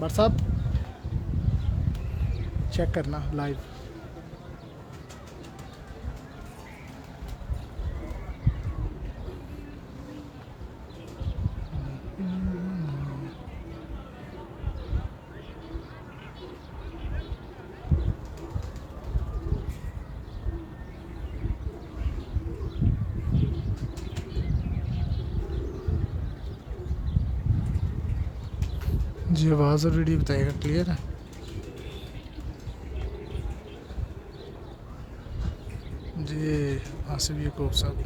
भट्ट साहब चेक करना लाइव। जी आवाज़ और वीडियो बताइएगा क्लियर है। जी आसिफ याकूब साहब,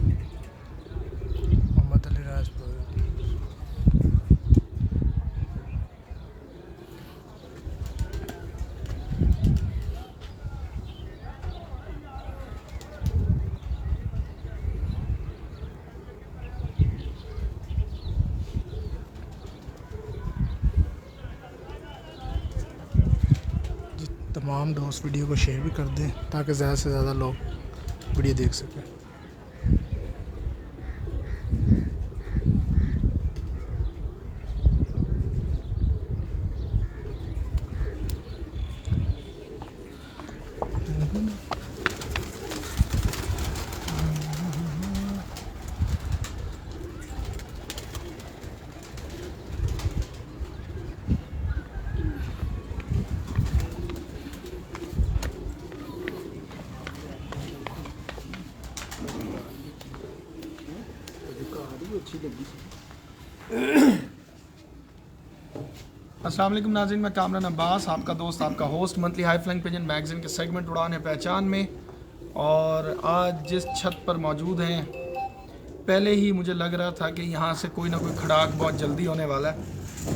मोहम्मद अली राजपुर। जी तमाम दोस्त वीडियो को शेयर भी कर दें ताकि ज़्यादा से ज़्यादा लोग वीडियो देख सकें। अस्सलाम वालेकुम नाज़रीन, मैं कामरान अब्बास, आपका दोस्त, आपका host monthly high flying pigeon magazine के सेगमेंट उड़ान है पहचान में। और आज जिस छत पर मौजूद हैं, पहले ही मुझे लग रहा था कि यहाँ से कोई ना कोई खड़ाक बहुत जल्दी होने वाला है,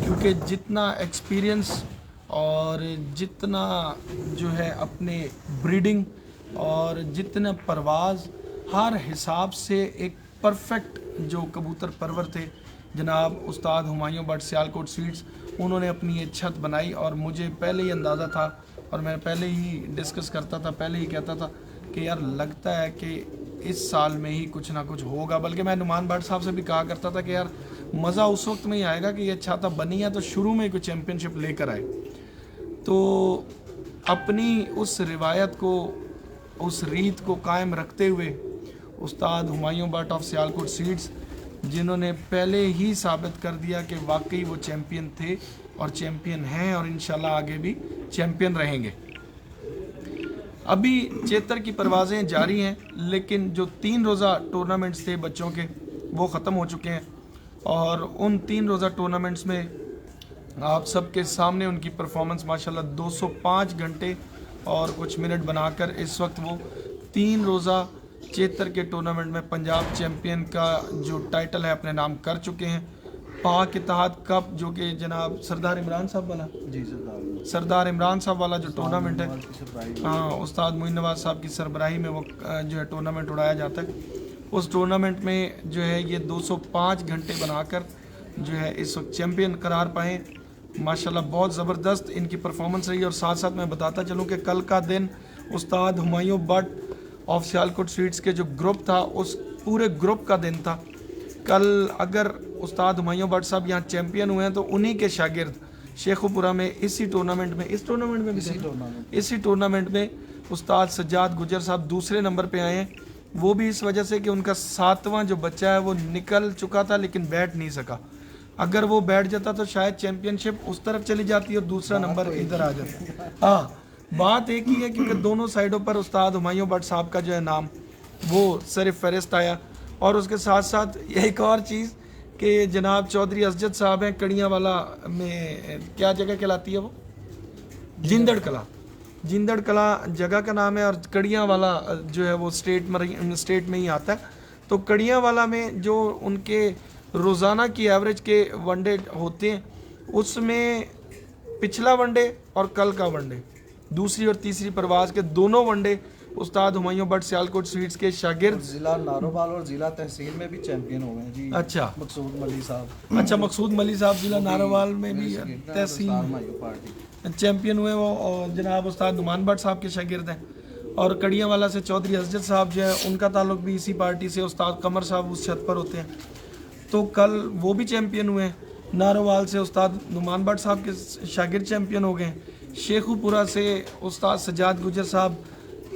क्योंकि जितना एक्सपीरियंस और जितना जो है अपने ब्रीडिंग और जितना परवाज़, हर हिसाब से एक परफेक्ट जो कबूतर परवर थे जनाब उस्ताद हुमायूं भट्ट सियालकोट स्वीट्स, उन्होंने अपनी ये छत बनाई। और मुझे पहले ही अंदाज़ा था और मैं पहले ही डिस्कस करता था, पहले ही कहता था कि यार लगता है कि इस साल में ही कुछ ना कुछ होगा। बल्कि मैं नुमान भट्ट साहब से भी कहा करता था कि यार मज़ा उस वक्त में ही आएगा कि ये छत बनी है तो शुरू में कोई चैम्पियनशिप लेकर आए। तो अपनी उस रिवायत को, उस रीत को कायम रखते हुए उस्ताद हुमायूं भट्ट ऑफ सियालकोट सीड्स, जिन्होंने पहले ही साबित कर दिया कि वाकई वो चैम्पियन थे और चैम्पियन हैं और इंशाल्लाह आगे भी चैम्पियन रहेंगे। अभी चेतर की परवाज़ें जारी हैं, लेकिन जो 3 रोज़ा टूर्नामेंट्स थे बच्चों के वो ख़त्म हो चुके हैं। और उन 3 रोज़ा टूर्नामेंट्स में आप सबके सामने उनकी परफॉर्मेंस माशाल्लाह 205 घंटे और कुछ मिनट बनाकर इस वक्त वो 3 रोज़ा चेतर के टूर्नामेंट में पंजाब चैम्पियन का जो टाइटल है अपने नाम कर चुके हैं। पाक इत्तेहाद कप जो कि जनाब सरदार इमरान साहब वाला, जी सरदार इमरान साहब वाला जो टूर्नामेंट है, हाँ उस्ताद मोइन नवाज साहब की सरबराही में वो जो है टूर्नामेंट उड़ाया जाता है। उस टूर्नामेंट में जो है ये 205 घंटे बनाकर जो है इस वक्त चैम्पियन करार पाए। माशाल्लाह बहुत ज़बरदस्त इनकी परफॉर्मेंस रही। और साथ साथ मैं बताता चलूँ कि कल का दिन उस्ताद हुमायूं भट्ट ऑफ सियालकोट स्वीट्स के जो ग्रुप था उस पूरे ग्रुप का दिन था। कल अगर उस्ताद हुमायूं भट्ट साहब यहाँ चैम्पियन हुए हैं तो उन्हीं के शागिर्द शेखुपुरा में इसी टूर्नामेंट में उस्ताद सज्जाद गुजर साहब दूसरे नंबर पे आए हैं। वो भी इस वजह से कि उनका 7वां जो बच्चा है वो निकल चुका था लेकिन बैठ नहीं सका। अगर वो बैठ जाता तो शायद चैम्पियनशिप उस तरफ चली जाती और दूसरा नंबर इधर आ जाता। हाँ, बात एक ही है क्योंकि दोनों साइडों पर उस्ताद हुमायूं भट्ट साहब का जो है नाम वो सर फहरिस्त आया। और उसके साथ साथ एक और चीज़ कि जनाब चौधरी असजद साहब हैं कड़ियाँ वाला में, क्या जगह कहलाती है वो, जिंदड़ कला, जिंदड़ कला जगह का नाम है। और कड़ियाँ वाला जो है वो स्टेट में ही आता है। तो कड़ियाँ वाला में जो उनके रोज़ाना की एवरेज के वनडे होते हैं उसमें पिछला वनडे और कल का वनडे, दूसरी और तीसरी परवाज़ के दोनों वनडे उस्ताद हुमायूं भट्ट सियालकोट स्वीट्स के शागिर्द जिला नारोवाल और जिला तहसील में भी चैंपियन हो गए जी। अच्छा, मकसूद मली साहब, अच्छा मकसूद मली साहब जिला नारोवाल में भी तहसील पार्टी चैम्पियन हुए वो। और जनाब उस्ताद नुमान भट्ट साहब के शागिर्द हैं। और कड़ियाँ वाला से चौधरी असजद साहब जो है उनका ताल्लुक भी इसी पार्टी से, उस्ताद कमर साहब उस छत पर होते हैं। तो कल वो भी चैम्पियन हुए हैं। नारोवाल से उस्ताद नुमान भट्ट साहब के शागिर्द चैम्पियन हो गए। शेखुपुरा से उस्ताद सज्जाद गुजर साहब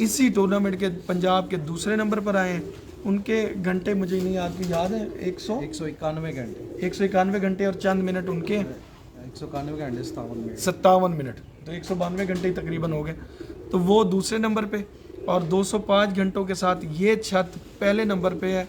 इसी टूर्नामेंट के पंजाब के दूसरे नंबर पर आए हैं। उनके घंटे मुझे नहीं आपको याद है 191 घंटे 191 घंटे और चंद मिनट उनके 191 घंटे 57 मिनट, तो 192 घंटे ही तकरीबन हो गए। तो वो दूसरे नंबर पे और 205 घंटों के साथ ये छत पहले नंबर पे है।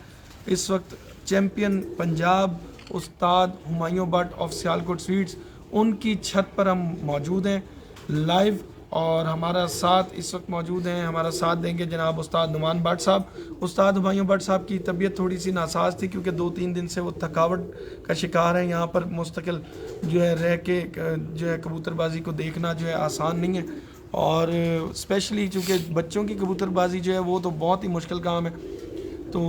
इस वक्त champion Punjab Ustad Humayun Bhatt of Sialkot sweets, उनकी छत पर हम मौजूद हैं लाइव, और हमारा साथ इस वक्त मौजूद हैं, हमारा साथ देंगे जनाब उस्ताद नुमान भट्ट साहब। उस्ताद हुमायूं भट्ट साहब की तबीयत थोड़ी सी नासाज थी क्योंकि 2-3 दिन से वो थकावट का शिकार है। यहाँ पर मुस्तकिल जो है रह के जो है कबूतरबाजी को देखना जो है आसान नहीं है, और स्पेशली चूँकि बच्चों की कबूतरबाजी जो है वो तो बहुत ही मुश्किल काम है। तो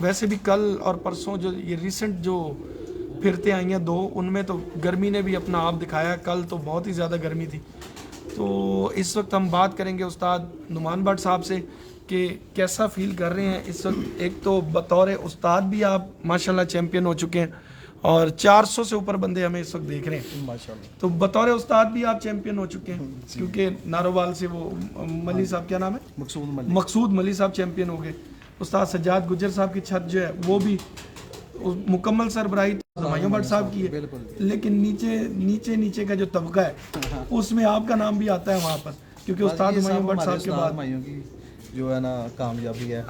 वैसे भी कल और परसों जो ये रिसेंट जो फिरते आई हैं 2, उनमें तो गर्मी ने भी अपना आप दिखाया। कल तो बहुत ही ज़्यादा गर्मी थी। तो इस वक्त हम बात करेंगे उस्ताद नुमान भट्ट साहब से कि कैसा फील कर रहे हैं इस वक्त। एक तो बतौर उस्ताद भी आप माशाल्लाह चैम्पियन हो चुके हैं और 400 से ऊपर बंदे हमें इस वक्त देख रहे हैं माशाल्लाह। तो बतौर उस्ताद भी आप चैम्पियन हो चुके हैं क्योंकि नारोवाल से वो मली साहब, क्या नाम है, मकसूद मली साहब चैम्पियन हो गए। उस्ताद सज्जाद गुजर साहब की छत जो है वो भी मुकम्मल सरबराही हुमायूं भट्ट साहब की है, लेकिन नीचे का जो तबका है उसमें आपका नाम भी आता है वहाँ पर, क्योंकि उस्ताद हुमायूं भट्ट साहब के बाद जो है ना कामयाबी है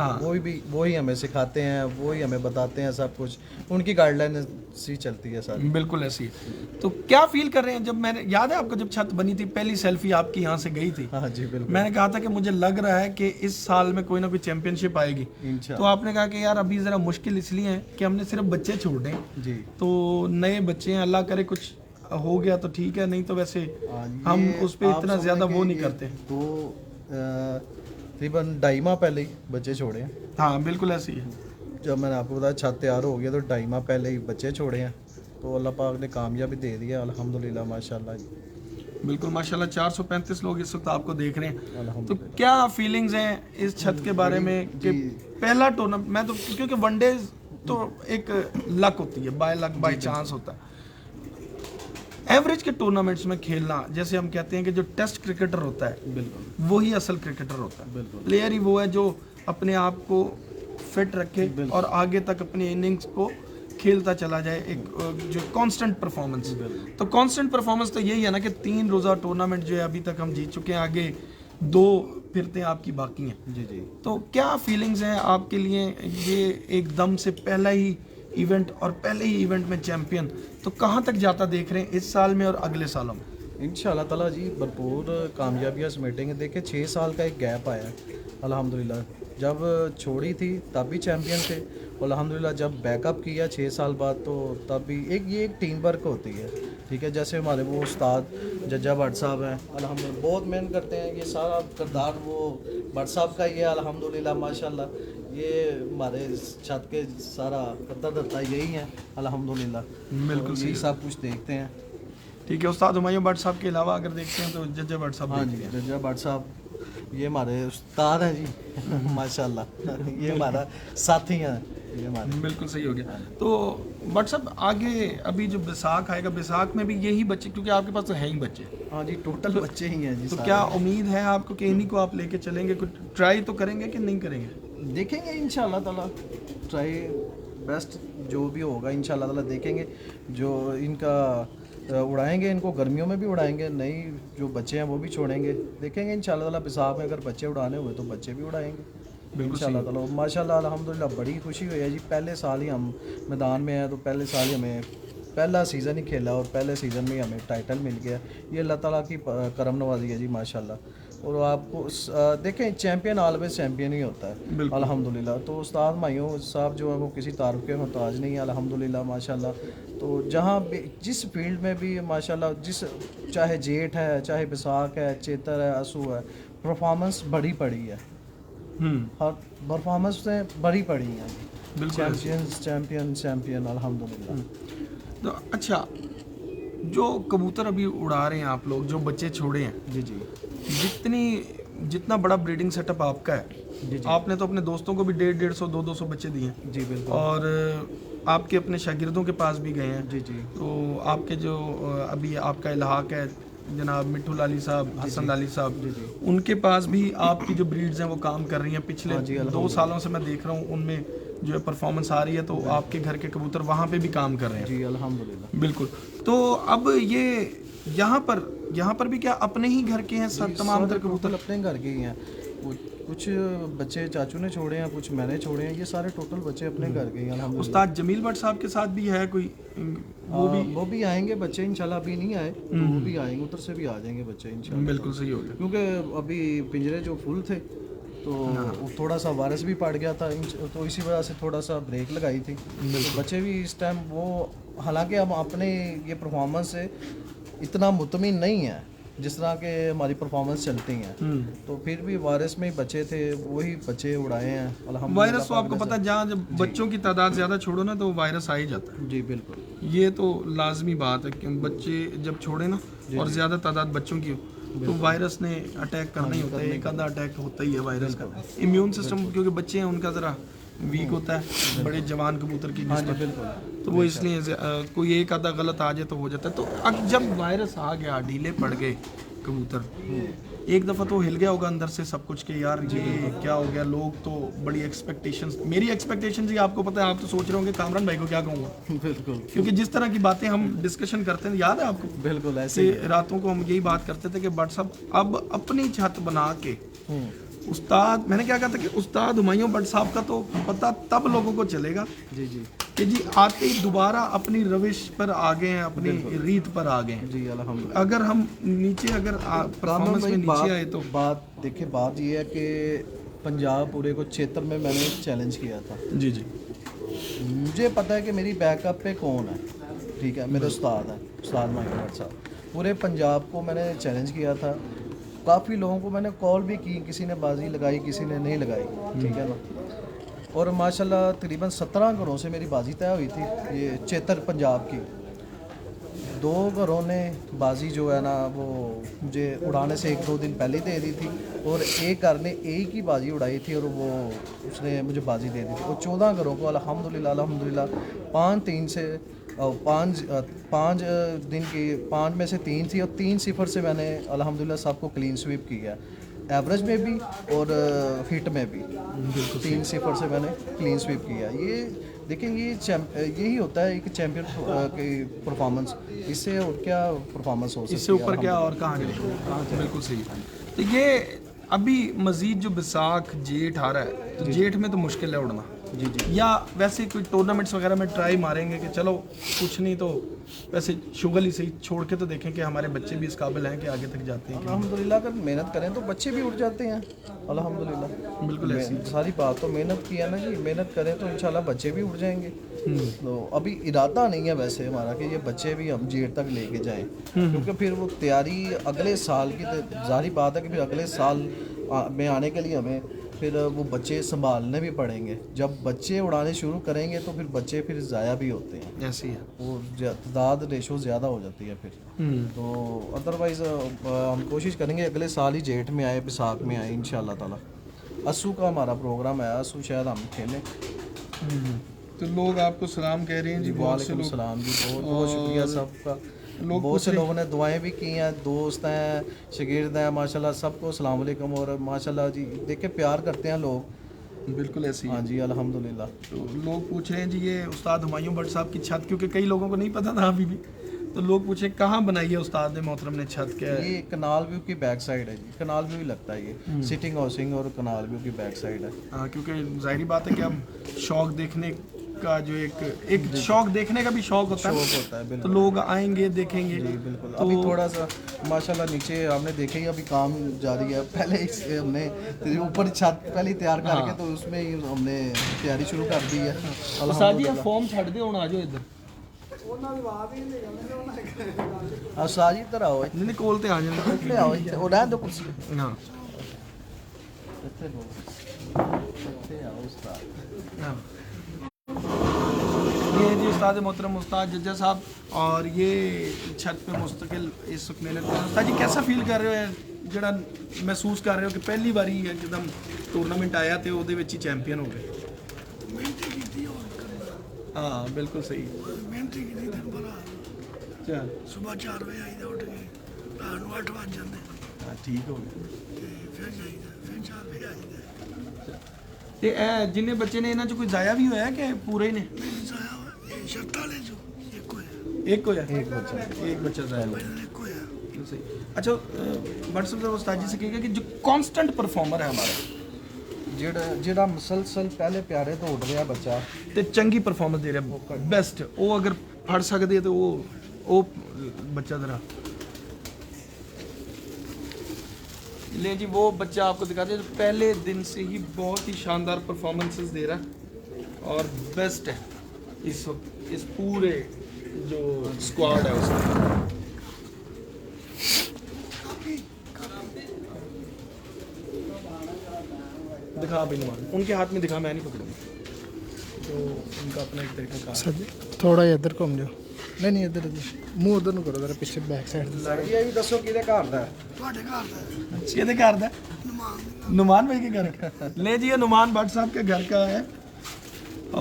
वो ही हमें सिखाते हैं, वो ही हमें बताते हैं सब कुछ, उनकी गाइडलाइन सी चलती है सारी। बिल्कुल ऐसी है। तो क्या फील कर रहे हैं जब मैंने, याद है आपको जब छत बनी थी पहली सेल्फी आपकी यहाँ से गई थी? हाँ जी बिल्कुल। मैंने कहा था कि मुझे लग रहा है कि इस साल में कोई ना कोई चैंपियनशिप आएगी। तो आपने कहा कि यार अभी ज़रा मुश्किल इसलिए है कि हमने सिर्फ बच्चे छोड़े हैं जी, तो नए बच्चे हैं, अल्लाह करे कुछ हो गया तो ठीक है, नहीं तो वैसे हम उस पर इतना ज़्यादा वो नहीं करते। तो तकरीबन 2.5 माह पहले ही बच्चे छोड़े हैं। हाँ बिल्कुल ऐसी है। जब मैंने आपको बताया छत तैयार हो गया तो 2.5 माह पहले ही बच्चे छोड़े हैं, तो अल्लाह पाक ने कामयाबी दे दिया अल्हम्दुलिल्लाह माशाल्लाह जी। बिल्कुल माशाल्लाह 435 लोग इस वक्त आपको देख रहे हैं। तो क्या फीलिंग्स हैं इस छत के बारे में कि पहला टूर्नामेंट, मैं तो क्योंकि वनडे तो एक लक होती है, बाय लक बाय चांस होता है, एवरेज के टूर्नामेंट्स में खेलना, जैसे हम कहते हैं कि जो टेस्ट क्रिकेटर होता है बिल्कुल वही असल क्रिकेटर होता है। प्लेयर ही वो है जो अपने आप को फिट रखे और आगे तक अपनी इनिंग्स को खेलता चला जाए, एक जो कांस्टेंट परफॉर्मेंस। तो कांस्टेंट परफॉर्मेंस तो यही है ना कि 3 रोज़ा टूर्नामेंट जो है अभी तक हम जीत चुके हैं, आगे 2 फिरते आपकी बाकी हैं जी। तो क्या फीलिंग्स हैं आपके लिए, ये एकदम से पहला ही इवेंट और पहले ही इवेंट में चैंपियन, तो कहाँ तक जाता देख रहे हैं इस साल में और अगले सालों में? इंशाल्लाह ताला जी भरपूर कामयाबियाँ समेटेंगे। देखिए 6 साल का एक गैप आया है अल्हम्दुलिल्लाह। जब छोड़ी थी तब भी चैम्पियन थे, और अल्हम्दुलिल्लाह जब बैकअप किया 6 साल बाद तो तब भी ये एक टीम वर्क होती है, ठीक है। जैसे हमारे वो उस्ताद जज्जा भट्ट साहब हैं अल्हम्दुलिल्लाह, बहुत मेहनत करते हैं, ये सारा किरदार वो भट्ट साहब का ही है अल्हम्दुलिल्लाह माशाल्लाह। ये हमारे छत के सारा करता यही है अल्हम्दुलिल्लाह। बिल्कुल सही, सब कुछ देखते हैं। ठीक है। उस्ताद हुमायूं भट्ट साहब के अलावा अगर देखते हैं तो जज्जा भट्ट साहब। हाँ जी, जज्जा भट्ट साहब ये हमारे उस्ताद हैं जी माशाल्लाह, ये हमारा साथी हैं ये हमारे। बिल्कुल सही हो गया। तो भट्ट साहब आगे अभी जो बैसाख आएगा, बैसाख में भी यही बच्चे, क्योंकि आपके पास तो है ही बच्चे? हाँ जी, टोटल बच्चे ही हैं जी। तो क्या उम्मीद है आपको कि इन्हीं को आप लेके चलेंगे, कुछ ट्राई तो करेंगे कि नहीं करेंगे? देखेंगे इंशाल्लाह ताला, ट्राई बेस्ट जो भी होगा इंशाल्लाह ताला देखेंगे। जो इनका उड़ाएंगे, इनको गर्मियों में भी उड़ाएंगे, नई जो बच्चे हैं वो भी छोड़ेंगे, देखेंगे इंशाल्लाह ताला। बैसाख में अगर बच्चे उड़ाने हुए तो बच्चे भी उड़ाएंगे इंशाल्लाह ताला। माशाल्लाह अल्हम्दुलिल्लाह बड़ी खुशी हुई है जी। पहले साल ही हम मैदान में हैं, तो पहले साल ही हमें पहला सीज़न ही खेला और पहले सीज़न में हमें टाइटल मिल गया। ये अल्लाह ताला की करम नवाजी है जी माशाल्लाह। और आपको देखें चैम्पियन ऑलवेज चैम्पियन ही होता है अल्हम्दुलिल्लाह। तो उस्ताद हुमायूं साहब जो है वो किसी तारुफ के मोहताज नहीं है अल्हम्दुलिल्लाह माशाल्लाह। तो जहाँ भी जिस फील्ड में भी माशाल्लाह, जिस चाहे जेठ है, चाहे बैसाख है, चेतर है, असू है, परफॉर्मेंस बड़ी पड़ी है, हर परफॉर्मेंस से बड़ी पड़ी है। चैम्पियन अल्हम्दुलिल्लाह। तो अच्छा, जो कबूतर अभी उड़ा रहे हैं आप लोग, जो बच्चे छोड़े हैं जी, जितना बड़ा ब्रीडिंग सेटअप आपका है, आपने तो अपने दोस्तों को भी 150-200 बच्चे दिए हैं जी बिल्कुल। और आपके अपने शागिर्दों के पास भी गए हैं। जी जी तो आपके जो अभी आपका इलाहाक है जनाब मिट्ठू लाली साहब, हसन लाली साहब, जी जी उनके पास भी आपकी जो ब्रीड्स हैं वो काम कर रही हैं। पिछले हाँ जी, 2 सालों से मैं देख रहा हूँ उनमें जो है परफॉर्मेंस आ रही है, तो आपके घर के कबूतर वहाँ पे भी काम कर रहे हैं। जी अल्हम्दुलिल्लाह। बिल्कुल। तो अब ये यहाँ पर भी क्या अपने ही घर के हैं सब तमाम तर कबूतर? टोटल अपने घर के ही हैं। कुछ बच्चे चाचू ने छोड़े हैं, कुछ मैंने छोड़े हैं, ये सारे टोटल बच्चे अपने घर के ही अल्हम्दुलिल्लाह। उस्ताद जमील भट्ट साहब के साथ भी है कोई? वो भी आएंगे बच्चे इंशाल्लाह, अभी नहीं आए तो वो भी आएंगे, उधर से भी आ जाएंगे बच्चे इंशाल्लाह। बिल्कुल सही हो गया। क्योंकि अभी पिंजरे जो फुल थे तो थोड़ा सा वायरस भी पड़ गया था, तो इसी वजह से थोड़ा सा ब्रेक लगाई थी। तो बच्चे भी इस टाइम वो, हालांकि हम अपने ये परफॉर्मेंस से इतना मुतमिन नहीं है जिस तरह के हमारी परफॉर्मेंस चलती हैं, तो फिर भी वायरस में ही बच्चे थे, वही बच्चे उड़ाए हैं अल्हम्दुलिल्लाह। वायरस तो आपको पता है जहाँ जब बच्चों की तादाद ज़्यादा छोड़ो ना तो वायरस आ ही जाता है। जी बिल्कुल। ये तो लाजमी बात है कि बच्चे जब छोड़े ना और ज़्यादा तादाद बच्चों की हो तो वायरस ने अटैक करना ही होता है, एक आधा अटैक होता ही है वायरस का। इम्यून सिस्टम क्योंकि बच्चे हैं उनका ज़रा वीक होता है बड़े जवान कबूतर की निस्बत, बिल्कुल। तो वो इसलिए कोई एक आधा गलत आ जाए तो हो जाता है। तो अब जब वायरस आ गया, ढीले पड़ गए कबूतर, एक दफ़ा तो हिल गया होगा अंदर से सब कुछ कि यार ये क्या हो गया। लोग तो बड़ी एक्सपेक्टेशंस, मेरी एक्सपेक्टेशंस ही आपको पता है, आप तो सोच रहे होंगे कामरान भाई को क्या कहूँगा, बिल्कुल क्योंकि जिस तरह की बातें हम डिस्कशन करते हैं, याद है आपको? बिल्कुल ऐसे कि रातों को हम यही बात करते थे कि भट्ट साहब अब अपनी छत बना के उस्ताद, मैंने क्या कहा था कि उस्ताद हुमायूं भट्ट साहब का तो पता तब लोगों को चलेगा जी जी कि जी आते ही दोबारा अपनी रविश पर आ गए हैं, अपनी रीत पर आ गए हैं। जी अल्हम्दुलिल्लाह। अगर हम नीचे अगर परफॉर्मेंस में नीचे आए तो बात देखिए, बात ये है कि पंजाब पूरे को क्षेत्र में मैंने चैलेंज किया था। जी जी मुझे पता है कि मेरी बैकअप पे कौन है, ठीक है, मेरे उस्ताद हैं, उस्ताद हुमायूं भट्ट साहब। पूरे पंजाब को मैंने चैलेंज किया था, काफ़ी लोगों को मैंने कॉल भी की, किसी ने बाजी लगाई किसी ने नहीं लगाई, ठीक है ना। और माशाल्लाह तकरीबन 17 घरों से मेरी बाजी तय हुई थी, ये क्षेत्र पंजाब की। 2 घरों ने बाजी जो है ना वो मुझे उड़ाने से 1-2 दिन पहले दे दी थी, और एक घर ने एक ही बाजी उड़ाई थी और वो उसने मुझे बाजी दे दी थी। और 14 घरों को अल्हम्दुलिल्लाह अल्हम्दुलिल्लाह 5-3 से 5 दिन की 5 में से 3 थी, और 3-0 से मैंने अल्हम्दुलिल्लाह सबको क्लीन स्वीप किया, एवरेज में भी और हिट में भी। 3-0 से मैंने क्लीन स्वीप किया। ये देखें, यही होता है एक चैम्पियन की परफॉर्मेंस, इससे और क्या परफॉर्मेंस हो सकती है, इससे ऊपर क्या और कहाँ जाए। बिल्कुल सही। तो ये अभी मजीद जो बैसाख जेठ आ रहा है, तो जेठ में तो मुश्किल है उड़ना। जी जी या वैसे कोई टूर्नामेंट्स वगैरह में ट्राई मारेंगे कि चलो कुछ नहीं तो वैसे शुगल ही सही छोड़ के तो देखें कि हमारे बच्चे भी इस काबिल हैं कि आगे तक जाते हैं। अल्हम्दुलिल्लाह अगर मेहनत करें तो बच्चे भी उड़ जाते हैं अल्हम्दुलिल्लाह। बिल्कुल ऐसी सारी बात तो मेहनत की है ना जी, मेहनत करें तो इंशाल्लाह बच्चे भी उड़ जाएंगे। तो अभी इरादा नहीं है वैसे हमारा कि ये बच्चे भी हम जेठ तक लेके जाएं, क्योंकि फिर वो तैयारी अगले साल की, तो जाहिर बात है कि फिर अगले साल में आने के लिए हमें फिर वो बच्चे संभालने भी पड़ेंगे। जब बच्चे उड़ाने शुरू करेंगे तो फिर बच्चे फिर ज़ाया भी होते हैं, ऐसी है वो तादाद रेशो ज़्यादा हो जाती है फिर। तो अदरवाइज़ हम कोशिश करेंगे अगले साल ही जेठ में आए, बैसाख में आए इंशाल्लाह ताला। असू का हमारा प्रोग्राम है, असू शायद हम खेलें। तो लोग आपको सलाम कह रहे हैं जी, बहुत से वालेकुम लोग। सलाम जी, बहुत बहुत शुक्रिया सबका। बहुत से लोगों ने दुआएं भी की हैं, दोस्त हैं, शागिर्द हैं, माशाल्लाह सबको अस्सलाम वालेकुम। और माशाल्लाह जी देखे प्यार करते हैं लोग। बिल्कुल ऐसी है। हाँ जी अल्हम्दुलिल्लाह। तो लोग पूछ रहे हैं जी ये उस्ताद हुमायूं भट्ट साहब की छत, क्योंकि कई लोगों को नहीं पता था अभी भी, तो लोग पूछे कहाँ बनाई है उस्ताद ने मोहतरम ने छत, क्या है? ये कनाल व्यू की बैक साइड है जी, कनाल व्यू ही लगता है ये, सिटिंग हाउसिंग और कनाल व्यू की बैक साइड है। हाँ, क्योंकि जाहिर बात है कि हम शौक देखने का जो एक शौक देखने का भी शौक होता है, शौक होता है तो बिल्कुल लोग आएंगे देखेंगे। जी बिल्कुल। अभी थोड़ा सा माशाल्लाह नीचे हमने देखे ही, अभी काम जारी है। पहले हमने ऊपर छत पहले ही तैयार करके तो उसमें ही हमने तैयारी शुरू कर दी है अल्हम्दुलिल्लाह। फॉर्म छड़ दे हुण आ जाओ इधर, साजी इधर आओ, नहीं कोल ते आ जाने इधर आओ, वो रहने दो कुर्सी। हाँ इधर आओ उस्ताद। हाँ। ये जी उस्ताद मोहतरम उस्ताद जज्जा साहब, और ये छत पे मुस्तकिल इस वक्त मेहनत कर रहे हैं। उस्ताद जी कैसा फील कर रहे हो, जड़ा महसूस कर रहे हो कि पहली बारी एकदम टूर्नामेंट आया तो ਉਹਦੇ ਵਿੱਚ ही चैंपियन हो गए? हाँ बिल्कुल सही। ਮਿਹਨਤੀ ਕੀਤੀ ਦਿਨ ਭਰ चल ਸਵੇਰ 4 ਵਜੇ ਆਈਦਾ ਉੱਠ ਕੇ ਰਾਤ ਨੂੰ 8 ਵਜ ਜਾਂਦੇ हाँ ठीक हो गया। ਤੇ ਫਿਰ ਜਾਈਦਾ ਫਿਰ 4 ਵਜੇ ਆਈਦਾ ਤੇ ਇਹ ਜਿੰਨੇ ਬੱਚੇ ਨੇ ਇਹਨਾਂ ਚ ਕੋਈ ਜ਼ਾਇਆ ਵੀ ਹੋਇਆ ਕਿ ਪੂਰੇ ਹੀ ਨੇ? ਜਾਇਆ ਇਹ ਸ਼ਰਤ ਵਾਲੇ ਜੋ ਇੱਕ ਹੋਇਆ एक होया, एक बच्चा ज़ाया हुआ। ਪਹਿਲਾਂ ਇੱਕ ਹੋਇਆ सही। अच्छा बट साहब उस्ताद जी से कहेगा कि जो कांस्टेंट परफॉर्मर है हमारा ਜਿਹੜਾ ਮੁਸਲਸਲ ਪਹਿਲੇ ਪਿਆਰੇ ਤੋਂ ਉੱਡ ਰਿਹਾ ਬੱਚਾ ਤੇ ਚੰਗੀ ਪਰਫਾਰਮੈਂਸ ਦੇ ਰਿਹਾ बेस्ट, वो अगर फड़ सकते हैं तो वो बच्चा जरा ले जी, वो बच्चा आपको दिखाते हैं जो पहले दिन से ही बहुत ही शानदार परफॉर्मेंसेस दे रहा है और बेस्ट है इस वक्त इस पूरे जो स्क्वाड है उसका। दिखा भी नुमान, उनके हाथ में दिखा, मैं नहीं पकड़ूंगा, तो उनका अपना एक तरीका का सर जी थोड़ा जिहा इधर घूम जाओ। नहीं नहीं इधर इधर मुंह उधर ਨੂੰ ਕਰੋ ਜ਼ਰਾ ਪਿੱਛੇ ਬੈਕ ਸਾਈਡ ਲੜਕੀ ਇਹ ਵੀ ਦੱਸੋ ਕਿਹਦੇ ਘਰ ਦਾ ਹੈ ਤੁਹਾਡੇ ਘਰ ਦਾ किहदे घर दा? नुमान भाई के घर का। ले जी, ये नुमान भट्ट साहब के घर का है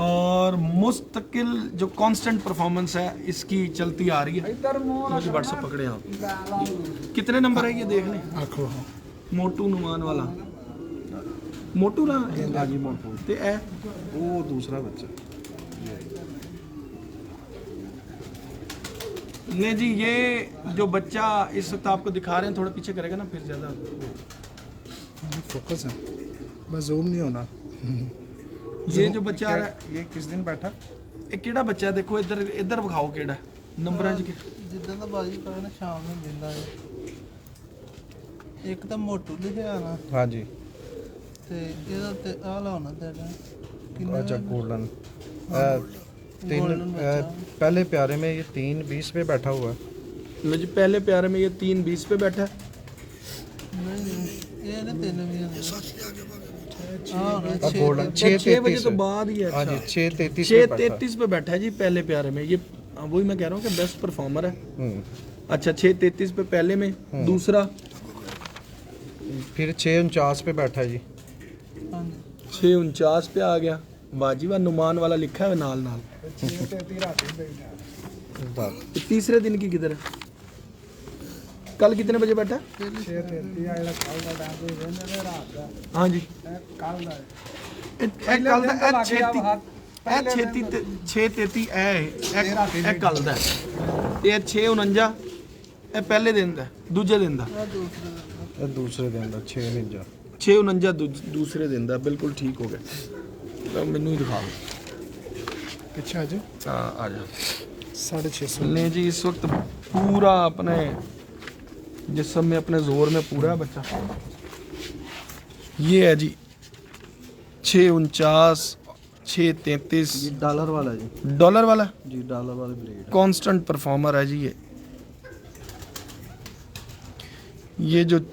और मुस्तकिल जो कांस्टेंट परफॉर्मेंस है इसकी चलती आ रही है। मुझे भट्ट साहब पकड़े आप, कितने नंबर है ये देख लें। आखो हाँ मोटू नुमान वाला, मोटू ना ਹਾਂਜੀ ਮੋਟੂ ते ए ਉਹ ਦੂਸਰਾ ਬੱਚਾ ले जी, ये जो बच्चा इस वक्त आपको दिखा रहे हैं, थोड़ा पीछे करेगा ना फिर ज़्यादा। फोकस है बस जूम नहीं होना। ये जो बच्चा आ रहा है ਇਹ ਕਿਸ ਦਿਨ ਬੈਠਾ ये केड़ा बच्चा है? देखो इधर इधर विखाओ केड़ा नंबरां च ਜਿੱਦਾਂ ਦਾ ਬਾਜੀ ਕਰੇ ਨਾ ਸ਼ਾਮ ਨੂੰ ਮਿਲਦਾ ਹੈ। ਇੱਕ ਤਾਂ ਮੋਟੂ ਲਿਖਿਆ ਨਾ ਹਾਂਜੀ ਤੇ ਇਹਦਾ ਤੇ ਆ ਲਾਉਣਾ ਤੇਰਾ अच्छा गोल्डन तीन Golden बच्चा। पहले प्यारे में ये 3:20 पे बैठा हुआ है। लो जी, पहले प्यारे में ये 3:20 पे बैठा है। ਨਹੀਂ ਇਹ ਨਾ ਤਿੰਨ ਵੀ ਹੁੰਦੇ ਸੱਚ ਦੇ ਅੱਗੇ ਭਾਗੇ ਹਾਂ और गोल्डन तो 6 बजे 6:33 तो बाद ही है। हाँ जी 6:33 छः पे बैठा 33 पे बैठा है जी पहले प्यारे में। ये वही मैं कह रहा हूँ कि बेस्ट परफॉर्मर है। हम्म। अच्छा 6:33 पे पहले में, दूसरा फिर 6:49 पे बैठा है जी। ਹਾਂਜੀ 6:49 पे आ गया। वाजी वाह, नुमान वाला लिखा है नाल नाल। बस। तो तीसरे दिन की किधर है? कल कितने बजे बैठा? हाँ जी कल दा 6:33 ਇਹ ਕੱਲ ਦਾ ਇਹ 6:49 ਇਹ ਪਹਿਲੇ ਦਿਨ ਦਾ, ਦੂਜੇ ਦਿਨ ਦਾ ਆ ਦੂਸਰਾ ये दूसरे दिन का 6:49 6:49 दूसरे दिन ਦਾ। ਬਿਲਕੁਲ ਠੀਕ ਹੋ ਗਿਆ। ਲਓ ਮੈਨੂੰ ਹੀ ਦਿਖਾ ਦਿਓ। पीछे आ जाओ हाँ आ जा। 650 ले जी, इस वक्त पूरा अपने जिस्म में अपने जोर में पूरा है बच्चा। ये है जी 6:49 6:33 जी डॉलर वाला जी डॉलर वाला जी डॉलर वाले ब्रीड कांस्टेंट परफॉर्मर है जी। ये जो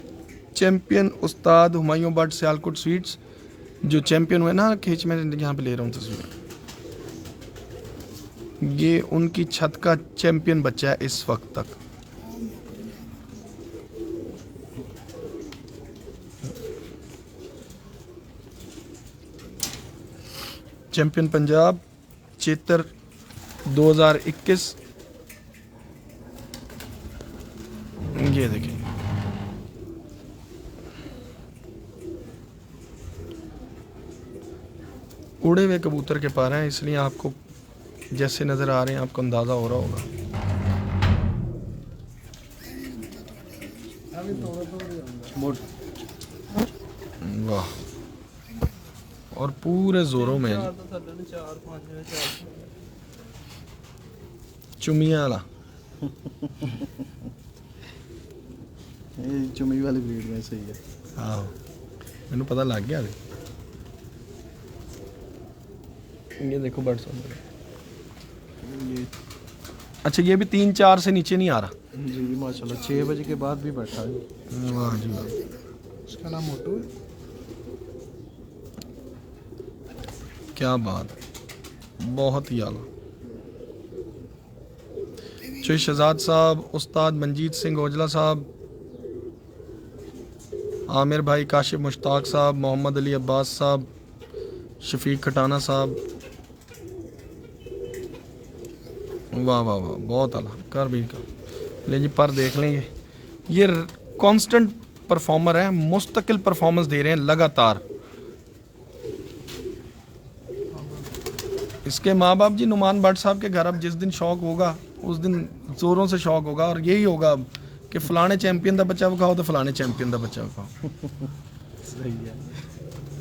चैंपियन उस्ताद हुमायूं भट्ट सियालकोट स्वीट्स जो चैंपियन हुए ना, खींच में यहाँ पे ले रहा हूँ तस्वीर, ये उनकी छत का चैंपियन बच्चा है इस वक्त तक। चैंपियन पंजाब चेतर 2021। ये देखिए उड़े हुए कबूतर के पार हैं, इसलिए आपको जैसे नज़र आ रहे हैं आपको अंदाज़ा हो रहा होगा। वाह, और पूरे जोरों में है ਚਾਰ ਤਾਂ ਸਾਡੇ ਨੂੰ 4 5 4 जी। चुमिया वाला ये चुमी वाली ब्रीड में सही है। हाँ मैंने पता लग गया अभी। ये देखो बर्ड्स ये अच्छा, ये भी 3-4 से नीचे नहीं आ रहा। जी माशाल्लाह 6 बजे के बाद भी बैठा है। वाह जी वाह। उसका नाम मोटू है। क्या बात है, बहुत ही आला। चोई शहजाद साहब, उस्ताद मंजीत सिंह ओजला साहब, आमिर भाई, काशिफ मुश्ताक साहब, मोहम्मद अली अब्बास साहब, शफीक खटाना साहब, वाह वाह वाह, बहुत आला, कर भी कर ले जी। पर देख लेंगे ये कांस्टेंट परफॉर्मर है, मुस्तकिल परफॉर्मेंस दे रहे हैं लगातार। इसके माँ बाप जी नुमान भट्ट साहब के घर अब जिस दिन शौक होगा उस दिन जोरों से शौक होगा, और यही होगा कि फलाने चैंपियन का बच्चा खाओ तो फलाने चैंपियन का बच्चा खाओ। सही है।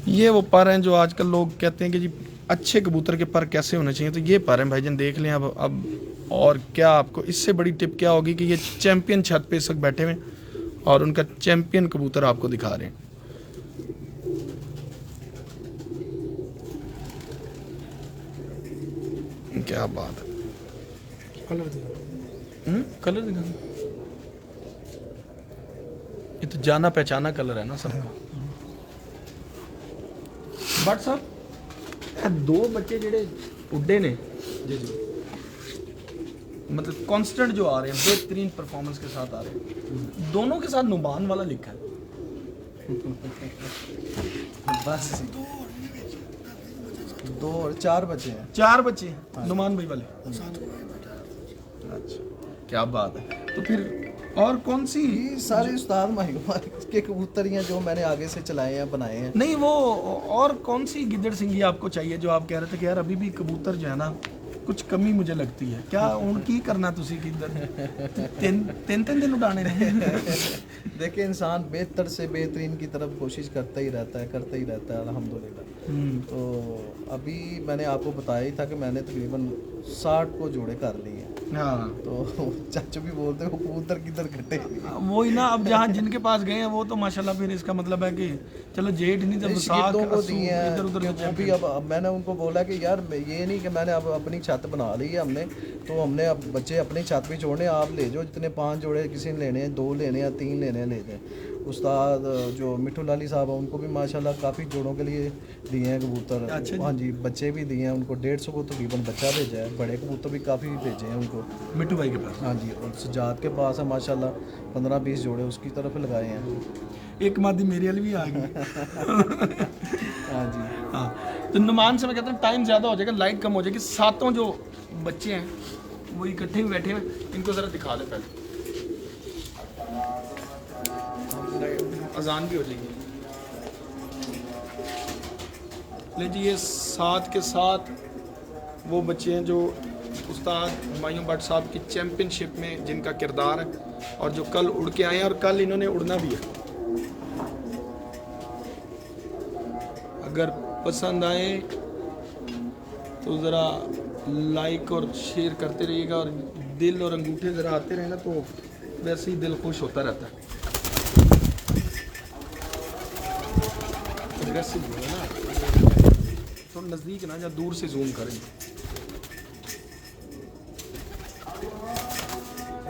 ये वो पर हैं जो आजकल लोग कहते हैं कि जी अच्छे कबूतर के पर कैसे होने चाहिए, तो ये पर हैं भाईजान, देख लें अब और क्या आपको इससे बड़ी टिप क्या होगी कि ये चैंपियन छत पे इस वक्त बैठे हुए हैं और उनका चैंपियन कबूतर आपको दिखा रहे हैं। क्या बात है, कलर दिखा। कलर दिखा, ये तो जाना पहचाना कलर है ना सबका। बट साहब दो बच्चे जेडे उड्डे ने जी जी, मतलब कांस्टेंट जो आ रहे हैं, बेहतरीन परफॉर्मेंस के साथ आ रहे हैं, दोनों के साथ नुमान वाला लिखा है। बस 2 और 4 बचे हैं। 4 बच्चे हैं नुमान भाई वाले। अच्छा, क्या बात है। तो फिर और कौन सी ये सारे उस्ताद माहिर के कबूतर ही हैं जो मैंने आगे से चलाए हैं, बनाए हैं। नहीं, वो और कौन सी गिद्दड़ सिंगी आपको चाहिए जो आप कह रहे थे कि यार अभी भी कबूतर जो है ना कुछ कमी मुझे लगती है, क्या उनकी करना तुसी गिद्दड़ तीन दिन उड़ाने ने? देखिए इंसान बेहतर से बेहतरीन की तरफ कोशिश करता ही रहता है अल्हम्दुलिल्लाह। तो अभी मैंने आपको बताया ही था कि मैंने तकरीबन 60 को जोड़े कर लिए हैं। हाँ, तो चाचू भी बोलते हैं वो कबूतर किधर कटे। वही ना, अब जहाँ जिनके पास गए हैं वो तो माशाल्लाह, फिर इसका मतलब है कि चलो जेठ नहीं जब साग को दिए हैं इधर उधर वो भी। अब मैंने उनको बोला कि यार ये नहीं कि मैंने अब अपनी छत बना ली है हमने, तो हमने अब बच्चे अपनी छत पे छोड़ने, आप ले जाओ जितने 5 जोड़े किसी ने लेने हैं, 2 लेने हैं, 3 लेने हैं, ले जाए। उस्ताद जो मिठू लाली साहब हैं उनको भी माशाल्लाह काफ़ी जोड़ों के लिए दिए हैं कबूतर। अच्छा जी। हाँ जी, बच्चे भी दिए हैं उनको, 150 को तकरीबन बच्चा भेजा है। बड़े कबूतर भी काफ़ी भेजे हैं उनको मिट्टू भाई के पास। हाँ जी। और सजाद के पास है माशाल्लाह 15-20 जोड़े उसकी तरफ लगाए हैं। एक मादी मेरे वाली भी आ गई। हाँ जी। हाँ, तो नुमान से मैं कहता हूँ टाइम ज़्यादा हो जाएगा, लाइट कम हो जाएगी। सातों जो बच्चे हैं वो इकट्ठे ही बैठे हैं, इनको ज़रा दिखा दे पहले, अजान भी हो जाएगी। ले जी, ये साथ के साथ वो बच्चे हैं जो उस्ताद हुमायूं भट्ट साहब की चैम्पियनशिप में जिनका किरदार है और जो कल उड़ के आए हैं और कल इन्होंने उड़ना भी है। अगर पसंद आए तो ज़रा लाइक और शेयर करते रहिएगा, और दिल और अंगूठे ज़रा आते रहे ना तो वैसे ही दिल खुश होता रहता है। अग्रेसिव हो ना, थोड़ा नज़दीक ना, या दूर से जूम करें।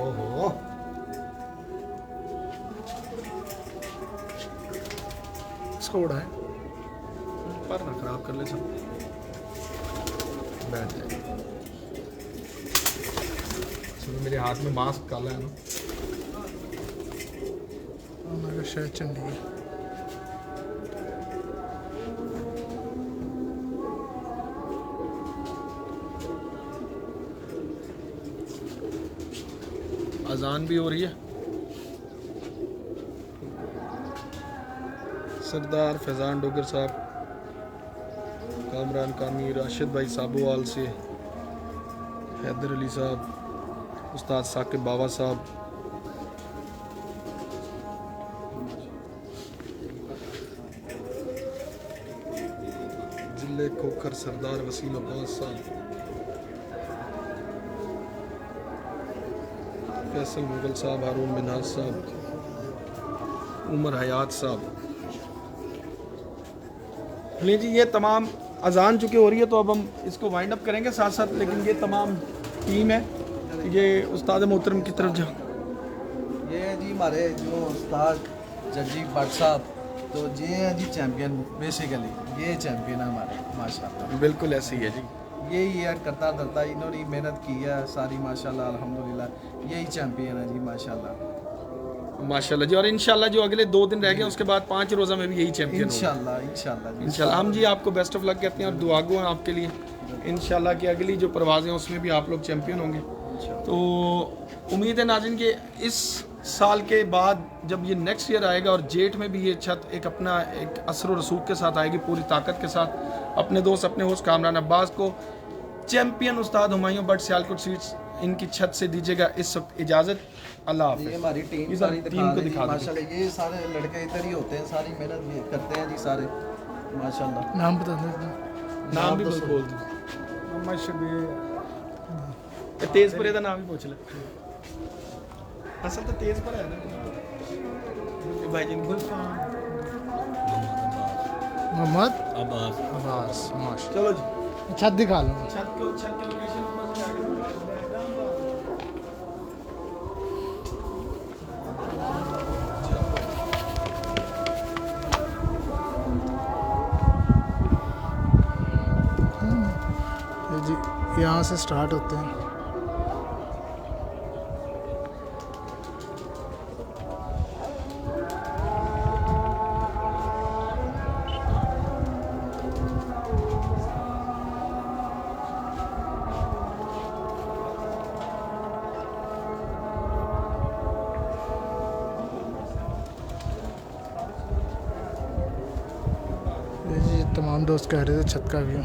ओहो, इसको उड़ा है, पर ना खराब कर ले सब, बैठ जाए। तो मेरे हाथ में मास्क काला है ना, मगर शायद चंडीगढ़। अजान भी हो रही है। सरदार फैज़ान डोगर साहब, कामरान कामी, राशिद भाई साबोवाल से, हैदर अली साहब, उस्ताद साकिब बाबा साहब, जिले खोखर सरदार वसीम अब्बास साहब, फैसल मुगल साहब, हारून मिन्हाज साहब, उमर हयात साहब। ले जी, ये तमाम अजान चुकी हो रही है तो अब हम इसको वाइंड अप करेंगे साथ साथ, लेकिन ये तमाम टीम है, ये उस्ताद मोहतरम की तरफ जाओ। ये है जी हमारे जो उस्ताद जगजीत भट्ट साहब, तो ये हैं जी चैम्पियन। बेसिकली ये चैम्पियन है हमारे माशाल्लाह। बिल्कुल ऐसे ही है जी, यही है करता धरता, इन्होंने मेहनत की है सारी माशाल्लाह अल्हम्दुलिल्लाह। यही चैम्पियन है जी माशाल्लाह माशाल्लाह जी। और इंशाल्लाह जो अगले 2 दिन रह गए उसके बाद 5 रोज़ा में भी यही चैंपियन होगा इंशाल्लाह इंशाल्लाह इंशाल्लाह। हम जी आपको बेस्ट ऑफ लक कहते हैं और दुआ गो हैं आपके लिए इंशाल्लाह कि अगली जो परवाज़ें उसमें भी आप लोग चैम्पियन होंगे। तो उम्मीद है नाज़रीन कि इस साल के बाद जब ये नेक्स्ट ईयर आएगा और जेठ में भी ये छत एक अपना एक असर और रसूख के साथ आएगी, पूरी ताकत के साथ। अपने दोस्त अपने होस्ट कामरान अब्बास को चैम्पियन उस्ताद हुमायूं भट्ट सियालकोट स्वीट्स इनकी छत से दीजिएगा इस वक्त इजाज़त। अल्लाह ये हाफ़िज़। हमारी टीम इधर सारी टीम को दिखा दो। माशाल्लाह, ये सारे लड़के इधर ही होते हैं, सारी मेहनत ये करते हैं जी सारे माशाल्लाह। नाम बता दें। नाम भी बोल दो। मोहम्मद शबीर। तेज़पुरे का नाम ही पूछ ले। असल तो तेज़पुर है ना भाई जिनको। मोहम्मद अब्बास अब्बास माशा। चलो जी छत दिखा लो। छत के लोकेशन पर जाके ये जी यहाँ से स्टार्ट होते हैं। ये जी तमाम दोस्त कह रहे थे छत का व्यू।